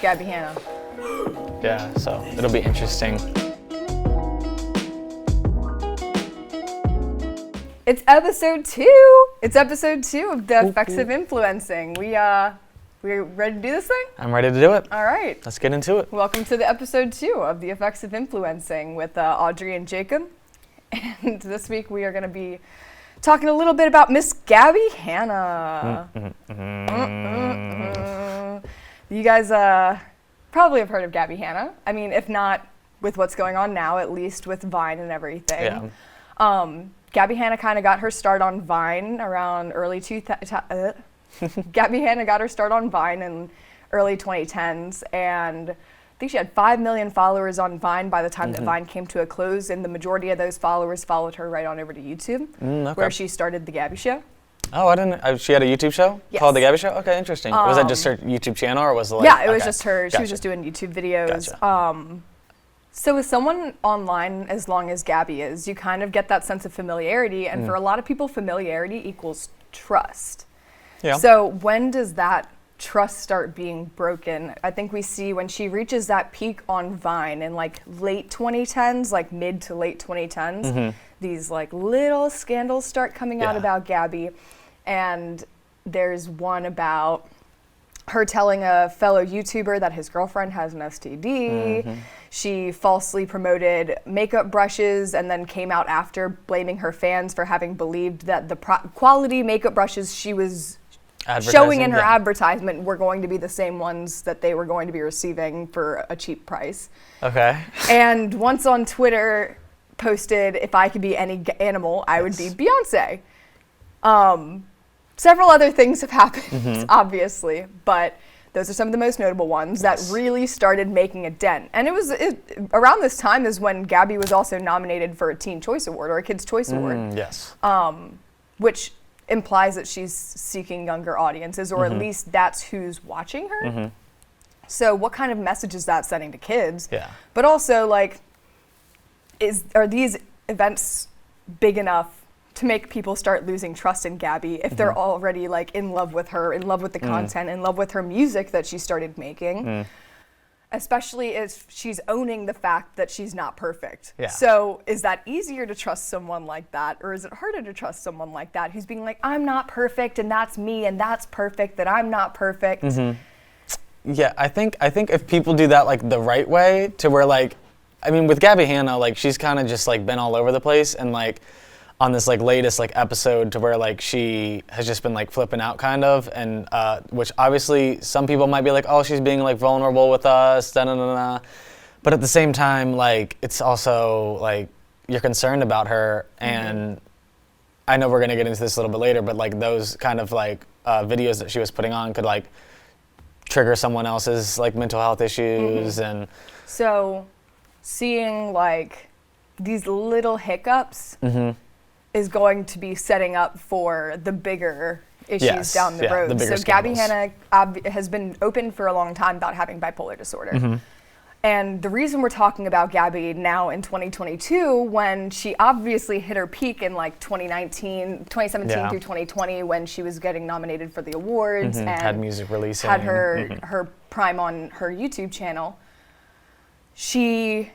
Gabbie Hanna. Yeah, so it'll be interesting. It's episode 2. It's episode 2 of the effects of influencing. We ready to do this thing? I'm ready to do it. All right. Let's get into it. Welcome to the episode 2 of the effects of influencing with Audrey and Jacob. And this week we are going to be talking a little bit about Miss Gabbie Hanna. You guys probably have heard of Gabbie Hanna. I mean, if not with what's going on now, at least with Vine and everything. Yeah. Gabbie Hanna kind of got her start on Vine around early Gabbie Hanna got her start on Vine in early 2010s, and I think she had 5 million followers on Vine by the time that Vine came to a close, and the majority of those followers followed her right on over to YouTube, where she started The Gabbie Show. Oh, I didn't. She had a YouTube show called The Gabbie Show? Okay, interesting. Was that just her YouTube channel, or was it like... Yeah, it was just her. She was just doing YouTube videos. Gotcha. So with someone online as long as Gabbie is, you kind of get that sense of familiarity, and for a lot of people, familiarity equals trust. Yeah. So when does that trust start being broken? I think we see when she reaches that peak on Vine in like late 2010s, like mid to late 2010s, these like little scandals start coming out about Gabbie. And there's one about her telling a fellow YouTuber that his girlfriend has an STD. She falsely promoted makeup brushes and then came out after blaming her fans for having believed that the quality makeup brushes she was showing in her advertisement were going to be the same ones that they were going to be receiving for a cheap price. Okay. And once on Twitter posted, if I could be any animal, I would be Beyonce. Several other things have happened, obviously, but those are some of the most notable ones that really started making a dent. And it was around this time is when Gabbie was also nominated for a Teen Choice Award or a Kids' Choice Award. Yes. Which implies that she's seeking younger audiences, or at least that's who's watching her. So what kind of message is that sending to kids? Yeah. But also, like, are these events big enough to make people start losing trust in Gabbie if they're already like in love with her, in love with the content, in love with her music that she started making? Especially if she's owning the fact that she's not perfect. Yeah. So is that easier to trust someone like that, or is it harder to trust someone like that who's being like, I'm not perfect and that's me and that's perfect, that I'm not perfect? Yeah, I think if people do that like the right way, to where like, I mean with Gabbie Hanna, like she's kind of just like been all over the place, and like on this like latest like episode to where like she has just been like flipping out kind of, and which obviously some people might be like, oh, she's being like vulnerable with us, da-da-da-da. But at the same time, like it's also like you're concerned about her, and I know we're gonna get into this a little bit later, but like those kind of like videos that she was putting on could like trigger someone else's like mental health issues. And so seeing like these little hiccups is going to be setting up for the bigger issues down the road. So Gabbie Hanna has been open for a long time about having bipolar disorder. And the reason we're talking about Gabbie now in 2022, when she obviously hit her peak in like 2017 through 2020, when she was getting nominated for the awards and had music releasing, had her prime on her YouTube channel, she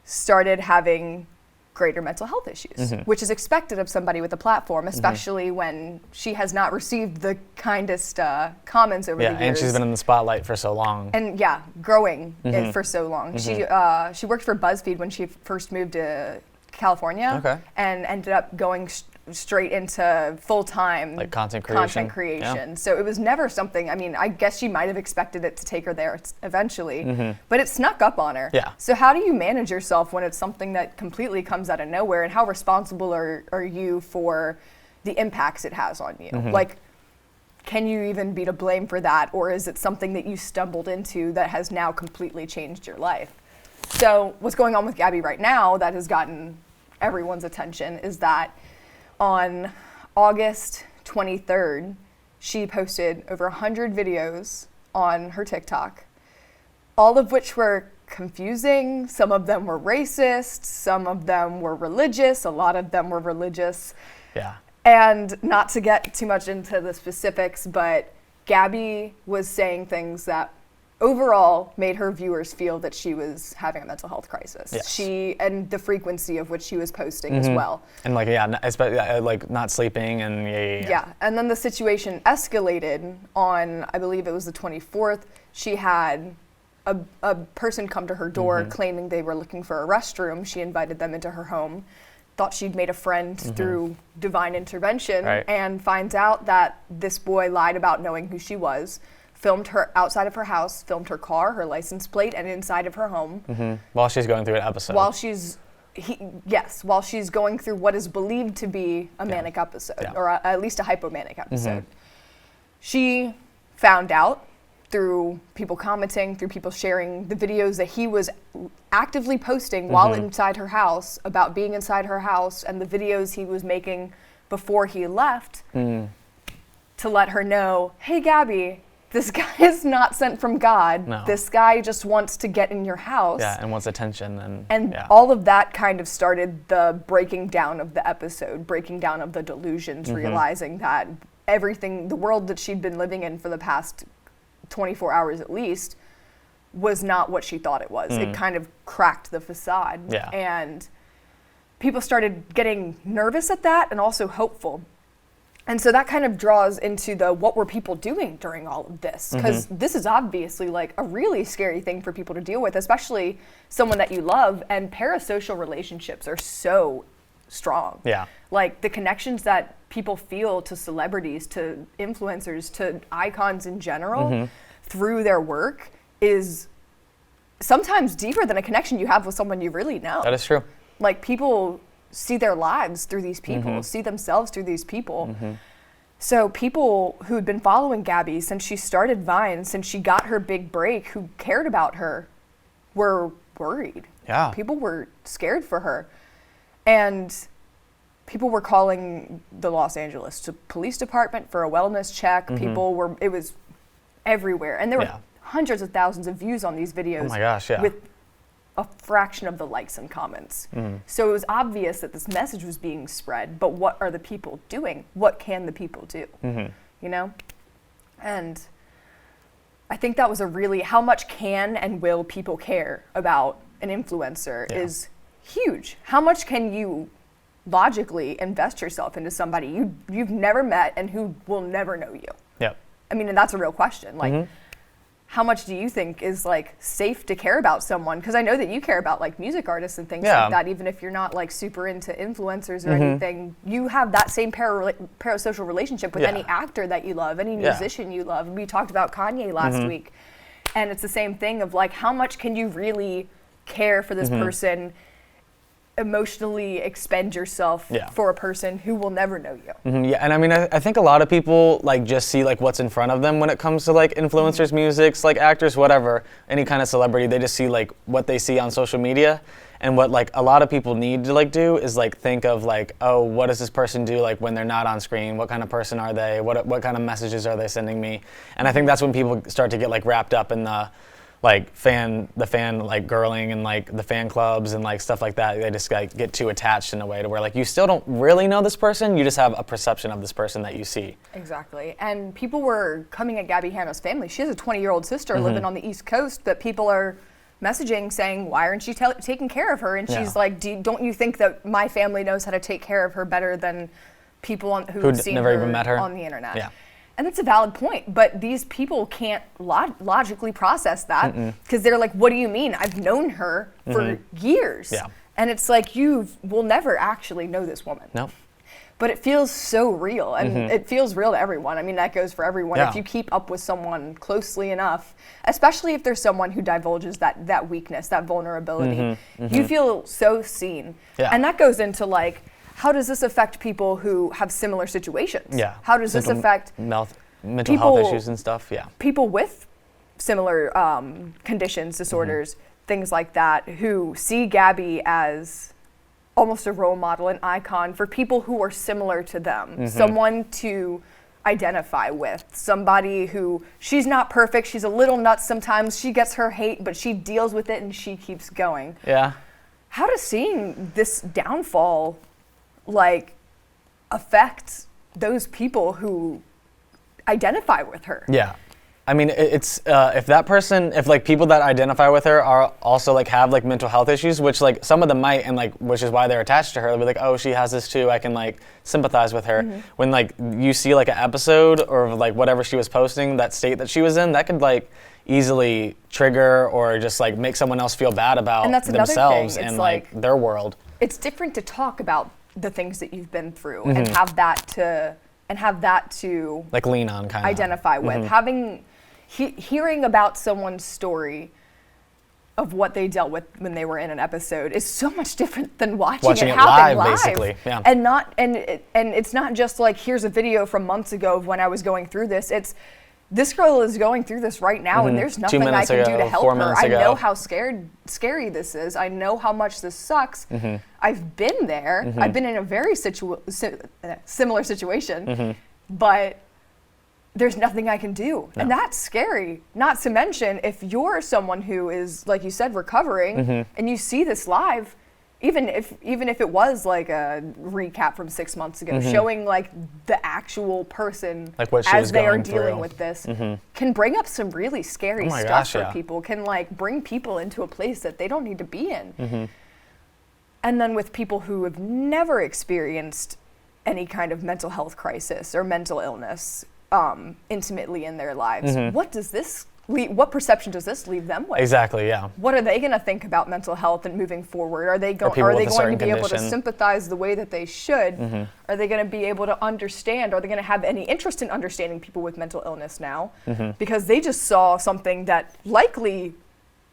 started having greater mental health issues, which is expected of somebody with a platform, especially when she has not received the kindest comments over the years. And she's been in the spotlight for so long. And growing it for so long. She worked for BuzzFeed when she first moved to California, and ended up going straight into full-time like content creation. Yeah. So it was never something, I mean, I guess she might have expected it to take her there eventually, but it snuck up on her. Yeah. So how do you manage yourself when it's something that completely comes out of nowhere, and how responsible are you for the impacts it has on you? Like, can you even be to blame for that, or is it something that you stumbled into that has now completely changed your life? So what's going on with Gabbie right now that has gotten everyone's attention is that on August 23rd, she posted over 100 videos on her TikTok, all of which were confusing. Some of them were racist, some of them were religious, a lot of them were religious. Yeah. And not to get too much into the specifics, but Gabbie was saying things that overall made her viewers feel that she was having a mental health crisis. Yes. And the frequency of which she was posting as well. And like, especially like not sleeping and Yeah, and then the situation escalated on, I believe it was the 24th. She had a person come to her door claiming they were looking for a restroom. She invited them into her home, thought she'd made a friend through divine intervention, and finds out that this boy lied about knowing who she was, filmed her outside of her house, filmed her car, her license plate, and inside of her home. While she's going through an episode. While she's going through what is believed to be a manic episode, or at least a hypomanic episode. She found out through people commenting, through people sharing the videos that he was actively posting while inside her house about being inside her house, and the videos he was making before he left to let her know, hey, Gabbie, this guy is not sent from God. No. This guy just wants to get in your house. Yeah, and wants attention. And all of that kind of started the breaking down of the episode, breaking down of the delusions, realizing that everything, the world that she'd been living in for the past 24 hours at least, was not what she thought it was. It kind of cracked the facade. Yeah. And people started getting nervous at that and also hopeful. And so that kind of draws into the what were people doing during all of this? Because this is obviously like a really scary thing for people to deal with, especially someone that you love. And parasocial relationships are so strong. Yeah. Like the connections that people feel to celebrities, to influencers, to icons in general through their work is sometimes deeper than a connection you have with someone you really know. That is true. Like people see their lives through these people, see themselves through these people. So people who had been following Gabbie since she started Vine, since she got her big break, who cared about her, were worried. Yeah. People were scared for her. And people were calling the Los Angeles police department for a wellness check. It was everywhere. And there were hundreds of thousands of views on these videos. Oh my gosh, yeah. With a fraction of the likes and comments. So it was obvious that this message was being spread, but what are the people doing? What can the people do? You know? And I think that was how much can and will people care about an influencer is huge. How much can you logically invest yourself into somebody you've never met and who will never know you? Yep. I mean, and that's a real question. Like, how much do you think is like safe to care about someone? Because I know that you care about like music artists and things like that, even if you're not like super into influencers or anything. You have that same parasocial relationship with any actor that you love, any musician you love. We talked about Kanye last week, and it's the same thing of like, how much can you really care for this person, emotionally expend yourself for a person who will never know you. Yeah, and I mean, I think a lot of people like just see like what's in front of them when it comes to like influencers, musics, like actors, whatever, any kind of celebrity. They just see like what they see on social media, and what like a lot of people need to like do is like think of like, oh, what does this person do like when they're not on screen? What kind of person are they? What kind of messages are they sending me? And I think that's when people start to get like wrapped up in the fan like girling and like the fan clubs and like stuff like that. They just like get too attached in a way to where like you still don't really know this person, you just have a perception of this person that you see. Exactly. And people were coming at Gabbie Hanna's family. She has a 20-year-old sister living on the East Coast that people are messaging saying, why aren't you taking care of her? And she's like, don't you think that my family knows how to take care of her better than people who've seen never even met her on the internet? Yeah. And that's a valid point, but these people can't logically process that because they're like, what do you mean? I've known her for years. Yeah. And it's like, you will never actually know this woman. No. But it feels so real, and it feels real to everyone. I mean, that goes for everyone. Yeah. If you keep up with someone closely enough, especially if there's someone who divulges that weakness, that vulnerability, you feel so seen. Yeah. And that goes into like, how does this affect people who have similar situations? Yeah. How does this affect mental health issues and stuff? Yeah. People with similar conditions, disorders, things like that, who see Gabbie as almost a role model, an icon for people who are similar to them, someone to identify with, somebody who, she's not perfect, she's a little nuts sometimes, she gets her hate, but she deals with it and she keeps going. Yeah. How does seeing this downfall like affect those people who identify with her? Yeah. I mean, it's if that person, if like people that identify with her are also like have like mental health issues, which like some of them might, and like which is why they're attached to her. They'll be like, oh, she has this too. I can like sympathize with her. When like you see like an episode or like whatever she was posting, that state that she was in, that could like easily trigger or just like make someone else feel bad about And that's another themselves thing. It's and like their world. It's different to talk about the things that you've been through and have that to Like lean on kind of. identify with. Having hearing about someone's story of what they dealt with when they were in an episode is so much different than watching it happen live. Basically. Yeah. And it's not just like, here's a video from months ago of when I was going through this. It's this girl is going through this right now, and there's nothing I can do to help her. I know how scary this is. I know how much this sucks. I've been there. I've been in a very similar situation, but there's nothing I can do. No. And that's scary. Not to mention, if you're someone who is, like you said, recovering, and you see this live, even if it was like a recap from 6 months ago, showing like the actual person like what she as was they are going dealing through. with this, can bring up some really scary stuff for people, can like bring people into a place that they don't need to be in. And then with people who have never experienced any kind of mental health crisis or mental illness intimately in their lives, what perception does this leave them with? Exactly, yeah. What are they going to think about mental health and moving forward? Are they going to be able to sympathize the way that they should? Are they going to be able to understand? Are they going to have any interest in understanding people with mental illness now? Because they just saw something that likely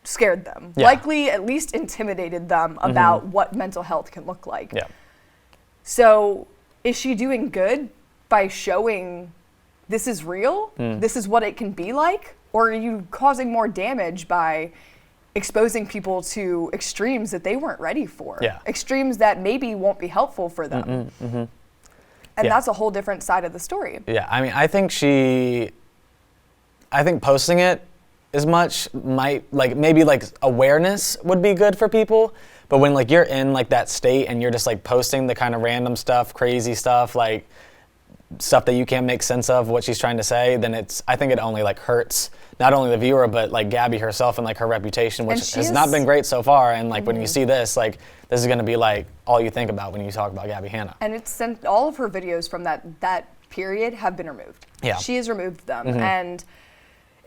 scared them, likely at least intimidated them about what mental health can look like. Yeah. So is she doing good by showing this is real? This is what it can be like? Or are you causing more damage by exposing people to extremes that they weren't ready for? Yeah. Extremes that maybe won't be helpful for them. And that's a whole different side of the story. Yeah, I mean, I think posting it as much might, like, maybe like awareness would be good for people. But when like you're in like that state and you're just like posting the kind of random stuff, crazy stuff, like stuff that you can't make sense of what she's trying to say, then I think it only like hurts not only the viewer but like Gabbie herself and like her reputation, which has not been great so far. And like when you see this, like this is going to be like all you think about when you talk about Gabbie Hanna. And it's sent, all of her videos from that period have been removed. Yeah, she has removed them, and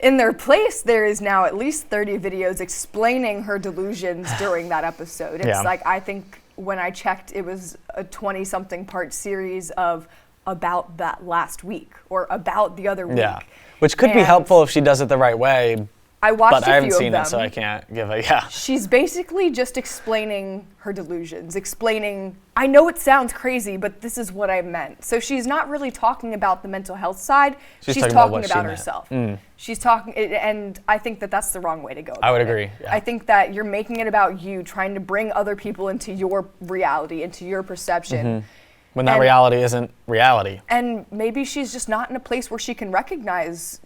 in their place there is now at least 30 videos explaining her delusions during that episode. It's like, I think when I checked, it was a 20-something part series of about that last week or about the other week. Yeah, which could be helpful if she does it the right way. I watched but I haven't seen it, so I can't give a She's basically just explaining her delusions, explaining, I know it sounds crazy, but this is what I meant. So she's not really talking about the mental health side. She's talking about herself. She's talking, and I think that that's the wrong way to go. I would agree. Yeah. I think that you're making it about you, trying to bring other people into your reality, into your perception. When that reality isn't reality. And maybe she's just not in a place where she can recognize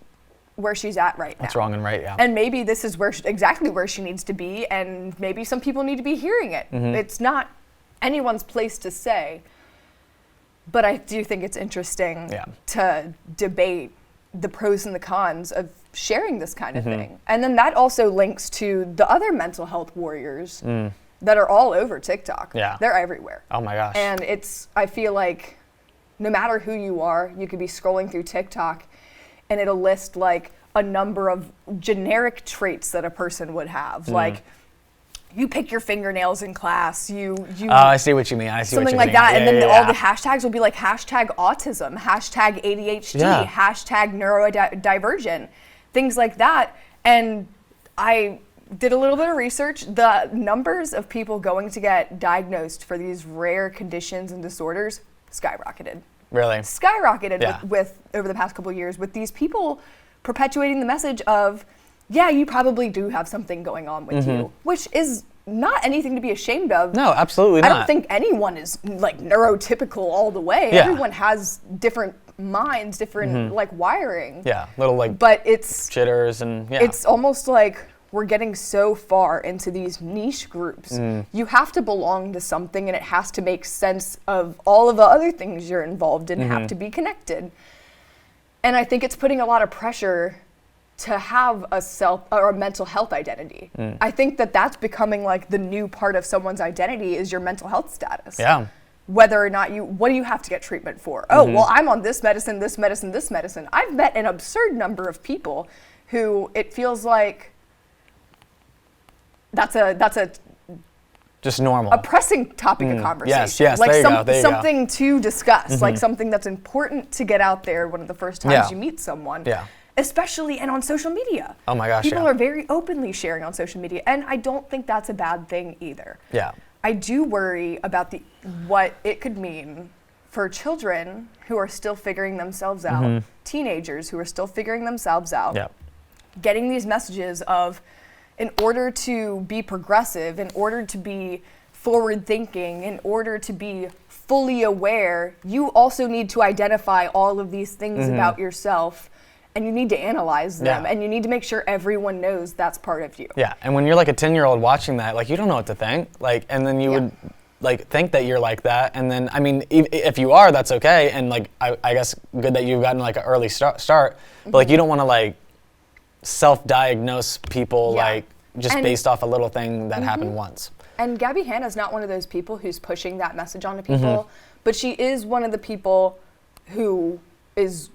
where she's at right now. What's wrong and right, yeah. And maybe this is exactly where she needs to be, and maybe some people need to be hearing it. It's not anyone's place to say, but I do think it's interesting to debate the pros and the cons of sharing this kind of thing. And then that also links to the other mental health warriors that are all over TikTok. Yeah. They're everywhere. Oh my gosh. And I feel like no matter who you are, you could be scrolling through TikTok and it'll list like a number of generic traits that a person would have. Like, you pick your fingernails in class, you I see what you mean. I see something what you like mean. that. And then all the hashtags will be like hashtag autism, hashtag ADHD, hashtag neurodivergent, things like that. And I did a little bit of research. The numbers of people going to get diagnosed for these rare conditions and disorders skyrocketed. Really? Skyrocketed with over the past couple of years, with these people perpetuating the message of, yeah, you probably do have something going on with you, which is not anything to be ashamed of. No, absolutely not. I don't think anyone is like neurotypical all the way. Yeah. Everyone has different minds, different like wiring. Yeah, little like but it's jitters and it's almost like we're getting so far into these niche groups. You have to belong to something, and it has to make sense of all of the other things you're involved in, have to be connected. And I think it's putting a lot of pressure to have a self or a mental health identity. I think that that's becoming like the new part of someone's identity is your mental health status. Yeah. Whether or not what do you have to get treatment for? Oh, well, I'm on this medicine, this medicine, this medicine. I've met an absurd number of people who it feels like that's a just normal. a pressing topic of conversation. Yes, like there you go. something to discuss, like something that's important to get out there one of the first times you meet someone. Yeah. Especially and on social media. Oh my gosh, people are very openly sharing on social media, and I don't think that's a bad thing either. Yeah. I do worry about what it could mean for children who are still figuring themselves out, teenagers who are still figuring themselves out, getting these messages of, in order to be progressive, in order to be forward thinking, in order to be fully aware, you also need to identify all of these things about yourself. And you need to analyze them, and you need to make sure everyone knows that's part of you. Yeah, and when you're like a 10-year-old watching that, like you don't know what to think, like, and then you would like think that you're like that, and then I mean, if you are, that's okay, and like I guess good that you've gotten like an early start, but like you don't want to like self-diagnose people like just based off a little thing that happened once. And Gabbie Hanna is not one of those people who's pushing that message onto people, but she is one of the people who is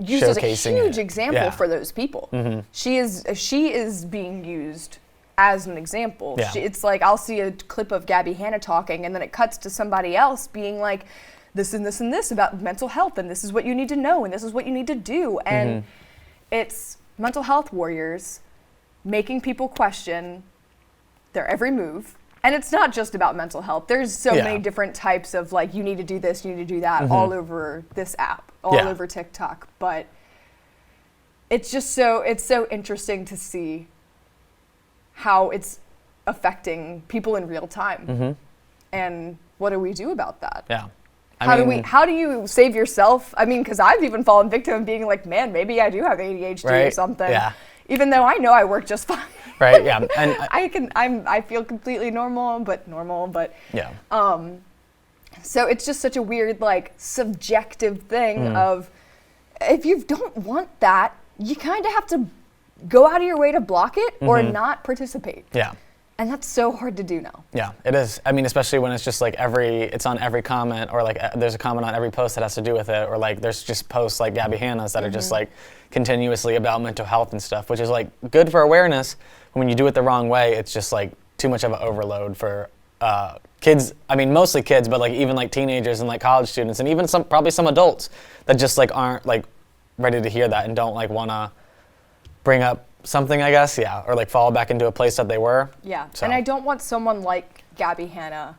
used as a huge example for those people. She is being used as an example. It's like I'll see a clip of Gabbie Hanna talking, and then it cuts to somebody else being like, this and this and this about mental health, and this is what you need to know, and this is what you need to do. And it's mental health warriors making people question their every move. And it's not just about mental health. There's so many different types of like, you need to do this, you need to do that all over this app, all over TikTok. But it's just it's so interesting to see how it's affecting people in real time. And what do we do about that? Yeah. How do you save yourself? I mean, because I've even fallen victim of being like, man, maybe I do have ADHD or something. Yeah. Even though I know I work just fine. Right. Yeah. And I feel completely normal, but yeah. So it's just such a weird, like, subjective thing of, if you don't want that, you kind of have to go out of your way to block it or not participate. Yeah. And that's so hard to do now. Yeah, it is. I mean, especially when it's just like it's on every comment, or like there's a comment on every post that has to do with it, or like there's just posts like Gabbie Hanna's that are just like continuously about mental health and stuff, which is like good for awareness. But when you do it the wrong way, it's just like too much of an overload for kids. I mean, mostly kids, but like even like teenagers and like college students, and even probably some adults that just like aren't like ready to hear that and don't like want to bring up something, I guess, or like fall back into a place that they were. Yeah, so. And I don't want someone like Gabbie Hanna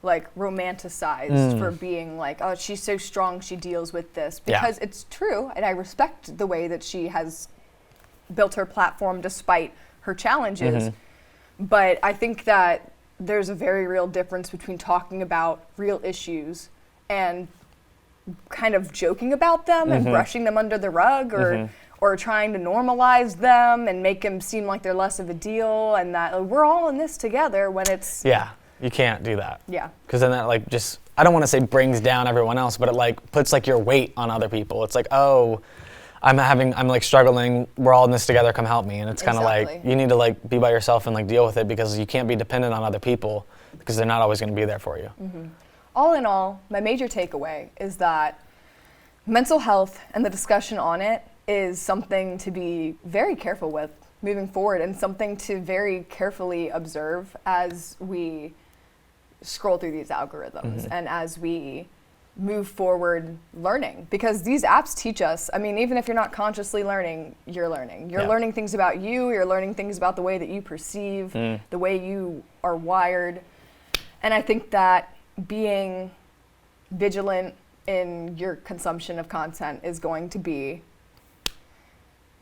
like romanticized for being like, oh, she's so strong, she deals with this, because it's true, and I respect the way that she has built her platform despite her challenges, but I think that there's a very real difference between talking about real issues and kind of joking about them and brushing them under the rug, or trying to normalize them and make them seem like they're less of a deal, and that we're all in this together when it's... Yeah, you can't do that. Yeah. Because then that like just, I don't want to say brings down everyone else, but it like puts like your weight on other people. It's like, oh, I'm like struggling, we're all in this together, come help me. And it's kind of like, you need to like be by yourself and like deal with it, because you can't be dependent on other people, because they're not always going to be there for you. All in all, my major takeaway is that mental health and the discussion on it is something to be very careful with moving forward, and something to very carefully observe as we scroll through these algorithms and as we move forward learning, because these apps teach us. I mean, even if you're not consciously learning, you're learning. You're learning things about you, you're learning things about the way that you perceive, the way you are wired. And I think that being vigilant in your consumption of content is going to be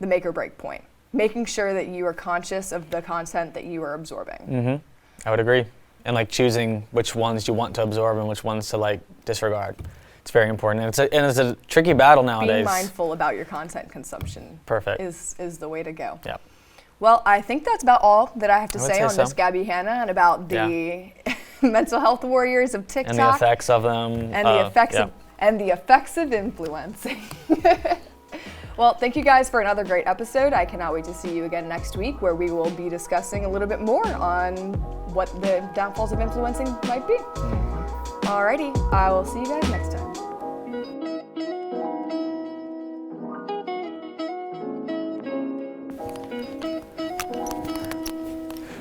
the make or break point. Making sure that you are conscious of the content that you are absorbing. I would agree. And like choosing which ones you want to absorb and which ones to like disregard. It's very important. And it's a tricky battle nowadays. Being mindful about your content consumption is the way to go. Yep. Well, I think that's about all that I have to say on Miss Gabbie Hanna and about the mental health warriors of TikTok. And the effects of them. And the effects of influencing. Well, thank you guys for another great episode. I cannot wait to see you again next week, where we will be discussing a little bit more on what the downfalls of influencing might be. Alrighty, I will see you guys next time.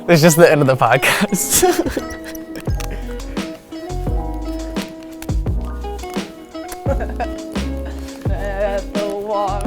It's just the end of the podcast. At the water.